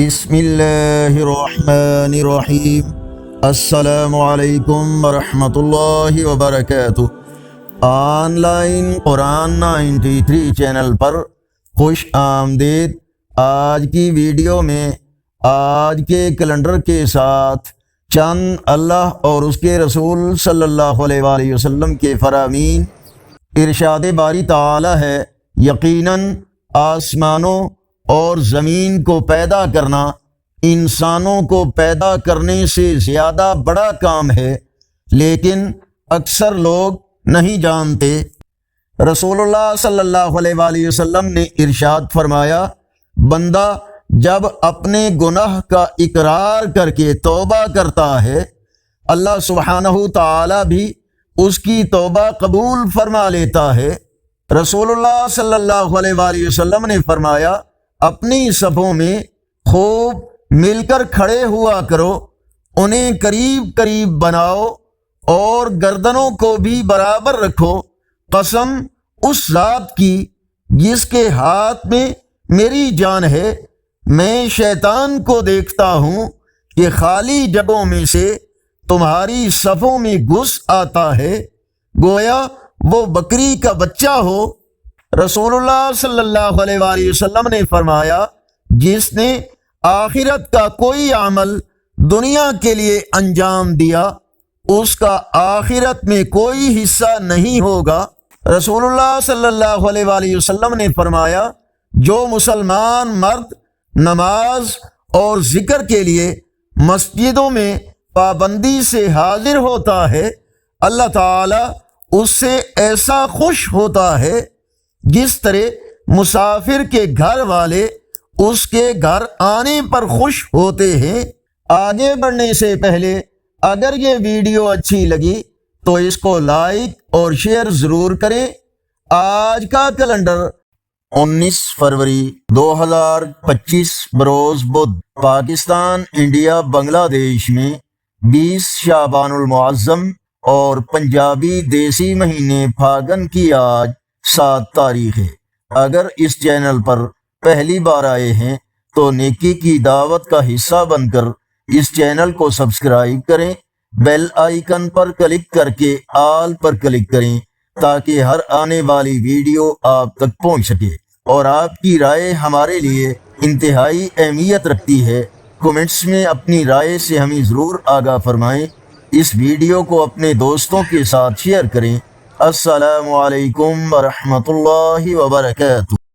بسم اللہ الرحمن الرحیم۔ السلام علیکم ورحمۃ اللہ وبرکاتہ۔ آن لائن قرآن 93 چینل پر خوش آمدید۔ آج کی ویڈیو میں آج کے کیلنڈر کے ساتھ چند اللہ اور اس کے رسول صلی اللہ علیہ وآلہ وسلم کے فرامین۔ ارشاد باری تعالی ہے، یقیناً آسمانوں اور زمین کو پیدا کرنا انسانوں کو پیدا کرنے سے زیادہ بڑا کام ہے، لیکن اکثر لوگ نہیں جانتے۔ رسول اللہ صلی اللہ علیہ وآلہ وسلم نے ارشاد فرمایا، بندہ جب اپنے گناہ کا اقرار کر کے توبہ کرتا ہے، اللہ سبحانہ تعالی بھی اس کی توبہ قبول فرما لیتا ہے۔ رسول اللہ صلی اللہ علیہ وآلہ وسلم نے فرمایا، اپنی صفوں میں خوب مل کر کھڑے ہوا کرو، انہیں قریب قریب بناؤ اور گردنوں کو بھی برابر رکھو۔ قسم اس ذات کی جس کے ہاتھ میں میری جان ہے، میں شیطان کو دیکھتا ہوں کہ خالی جگہوں میں سے تمہاری صفوں میں گھس آتا ہے، گویا وہ بکری کا بچہ ہو۔ رسول اللہ صلی اللہ علیہ وآلہ وسلم نے فرمایا، جس نے آخرت کا کوئی عمل دنیا کے لیے انجام دیا، اس کا آخرت میں کوئی حصہ نہیں ہوگا۔ رسول اللہ صلی اللہ علیہ وآلہ وسلم نے فرمایا، جو مسلمان مرد نماز اور ذکر کے لیے مسجدوں میں پابندی سے حاضر ہوتا ہے، اللہ تعالی اس سے ایسا خوش ہوتا ہے جس طرح مسافر کے گھر والے اس کے گھر آنے پر خوش ہوتے ہیں۔ آگے بڑھنے سے پہلے اگر یہ ویڈیو اچھی لگی تو اس کو لائک اور شیئر ضرور کریں۔ آج کا کیلنڈر 19 فروری 2025 بروز بدھ، پاکستان، انڈیا، بنگلہ دیش میں 20 شعبان المعظم اور پنجابی دیسی مہینے پھاگن کی آج 7 تاریخ ہے۔ اگر اس چینل پر پہلی بار آئے ہیں تو نیکی کی دعوت کا حصہ بن کر اس چینل کو سبسکرائب کریں، بیل آئیکن پر کلک کر کے آل پر کلک کریں تاکہ ہر آنے والی ویڈیو آپ تک پہنچ سکے، اور آپ کی رائے ہمارے لیے انتہائی اہمیت رکھتی ہے۔ کمنٹس میں اپنی رائے سے ہمیں ضرور آگاہ فرمائیں۔ اس ویڈیو کو اپنے دوستوں کے ساتھ شیئر کریں۔ السلام علیکم ورحمۃ اللہ وبرکاتہ۔